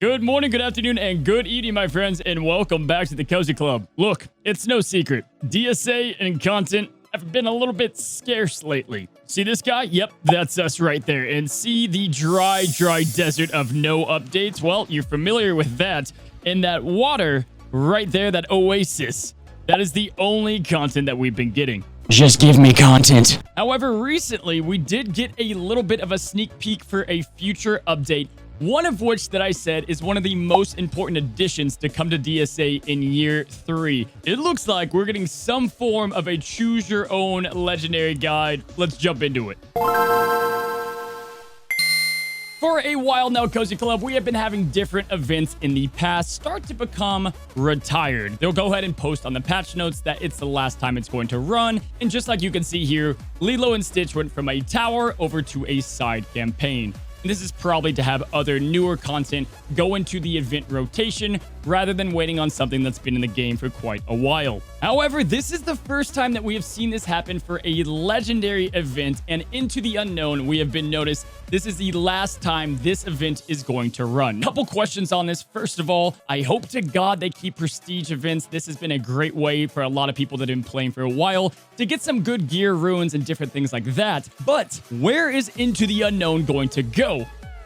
Good morning, good afternoon, and good evening, my friends, and welcome back to the Cozy Club. Look, it's no secret. DSA and content have been a little bit scarce lately. See this guy? Yep, that's us right there. And see the dry desert of no updates? Well, you're familiar with that. And that water right there, that oasis, that is the only content that we've been getting. Just give me content. However, recently, we did get a little bit of a sneak peek for a future update, one of which that I said is one of the most important additions to come to DSA in year 3. It looks like we're getting some form of a choose your own legendary guide. Let's jump into it. For a while now, Cozy Club, we have been having different events in the past start to become retired. They'll go ahead and post on the patch notes that it's the last time it's going to run. And just like you can see here, Lilo and Stitch went from a tower over to a side campaign. This is probably to have other newer content go into the event rotation rather than waiting on something that's been in the game for quite a while. However, this is the first time that we have seen this happen for a legendary event, and Into the Unknown, we have been noticed this is the last time this event is going to run. Couple questions on this. First of all, I hope to God they keep prestige events. This has been a great way for a lot of people that have been playing for a while to get some good gear, runes, and different things like that. But where is Into the Unknown going to go?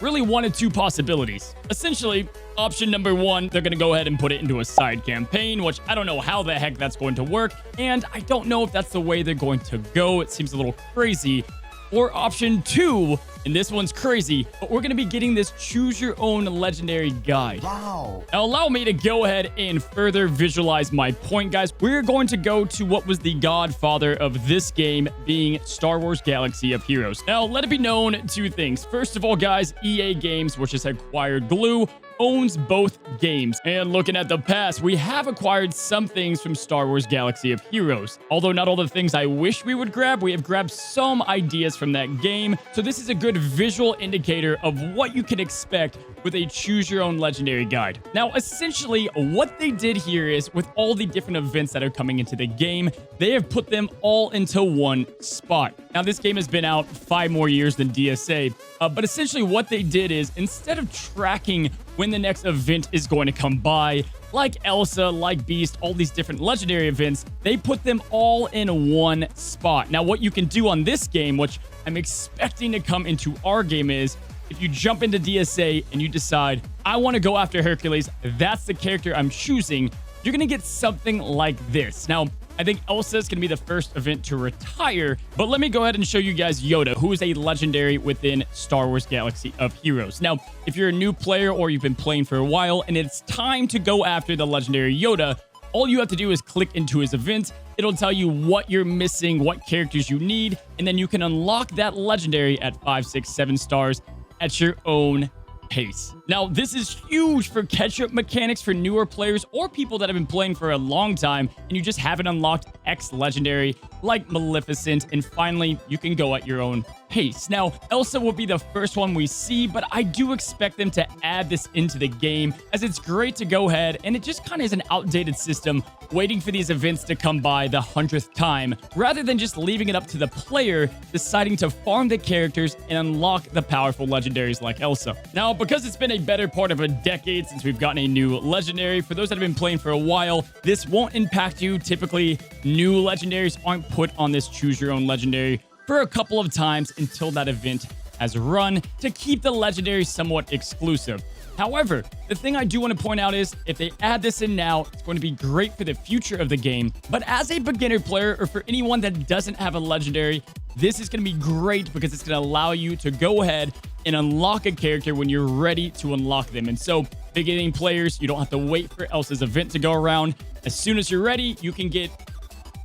Really one of two possibilities. Essentially, option number one, they're going to go ahead and put it into a side campaign, which I don't know how the heck that's going to work, and I don't know if that's the way they're going to go. It seems a little crazy. Or option two, and this one's crazy, but we're going to be getting this choose your own legendary guide. Wow. Now, allow me to go ahead and further visualize my point, guys. We're going to go to what was the godfather of this game, being Star Wars Galaxy of Heroes. Now, let it be known two things. First of all, guys, EA Games, which has acquired Glue, owns both games. And looking at the past, we have acquired some things from Star Wars Galaxy of Heroes. Although not all the things I wish we would grab, we have grabbed some ideas from that game. So this is a good visual indicator of what you can expect with a choose your own legendary guide. Now, essentially what they did here is with all the different events that are coming into the game, they have put them all into one spot. Now, this game has been out 5 more years than DSA, but essentially what they did is instead of tracking when the next event is going to come by, like Elsa, like Beast, all these different legendary events, they put them all in one spot. Now, what you can do on this game, which I'm expecting to come into our game, is if you jump into DSA and you decide, I want to go after Hercules, that's the character I'm choosing, you're going to get something like this. Now, I think Elsa is going to be the first event to retire, but let me go ahead and show you guys Yoda, who is a legendary within Star Wars Galaxy of Heroes. Now, if you're a new player or you've been playing for a while and it's time to go after the legendary Yoda, all you have to do is click into his event. It'll tell you what you're missing, what characters you need, and then you can unlock that legendary at 5, 6, 7 stars at your own pace. Now, this is huge for catch-up mechanics for newer players or people that have been playing for a long time and you just haven't unlocked X legendary like Maleficent, and finally you can go at your own pace. Now, Elsa will be the first one we see, but I do expect them to add this into the game, as it's great to go ahead and it just kind of is an outdated system waiting for these events to come by the 100th time, rather than just leaving it up to the player deciding to farm the characters and unlock the powerful legendaries like Elsa. Now, because it's been a better part of a decade since we've gotten a new legendary, for those that have been playing for a while, this won't impact you. Typically, new legendaries aren't put on this choose your own legendary for a couple of times until that event has run, to keep the legendary somewhat exclusive. However, the thing I do want to point out is if they add this in now, it's going to be great for the future of the game. But as a beginner player, or for anyone that doesn't have a legendary, this is going to be great because it's going to allow you to go ahead and unlock a character when you're ready to unlock them. And so, beginning players, you don't have to wait for Elsa's event to go around. As soon as you're ready, you can get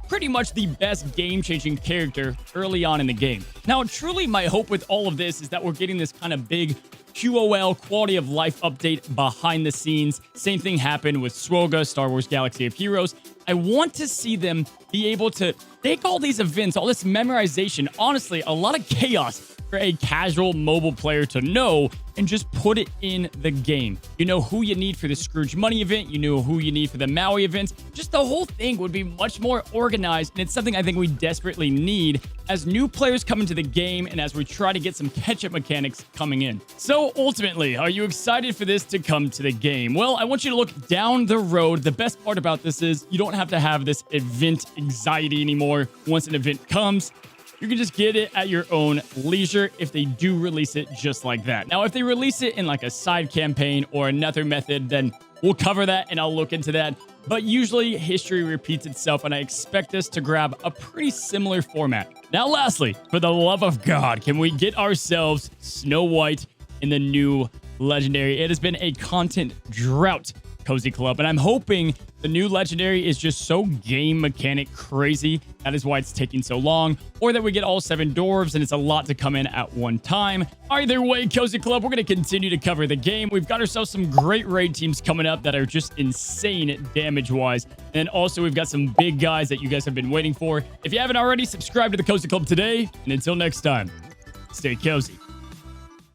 pretty much the best game-changing character early on in the game. Now, truly, my hope with all of this is that we're getting this kind of big QOL, quality of life update behind the scenes. Same thing happened with Swoga, Star Wars Galaxy of Heroes. I want to see them be able to take all these events, all this memorization, honestly, a lot of chaos for a casual mobile player to know and just put it in the game. You know who you need for the Scrooge Money event. You know who you need for the Maui event. Just the whole thing would be much more organized, and it's something I think we desperately need as new players come into the game and as we try to get some catch-up mechanics coming in. So ultimately, are you excited for this to come to the game? Well, I want you to look down the road. The best part about this is you don't have to have this event anxiety anymore. Once an event comes, you can just get it at your own leisure if they do release it just like that. Now, if they release it in like a side campaign or another method, then we'll cover that and I'll look into that. But usually history repeats itself, and I expect us to grab a pretty similar format. Now, lastly, for the love of God, can we get ourselves Snow White in the new legendary? It has been a content drought, Cozy Club, and I'm hoping the new legendary is just so game mechanic crazy. That is why it's taking so long, or that we get all 7 dwarves and it's a lot to come in at one time. Either way, Cozy Club, we're going to continue to cover the game. We've got ourselves some great raid teams coming up that are just insane damage-wise. And also, we've got some big guys that you guys have been waiting for. If you haven't already, subscribe to the Cozy Club today. And until next time, stay cozy.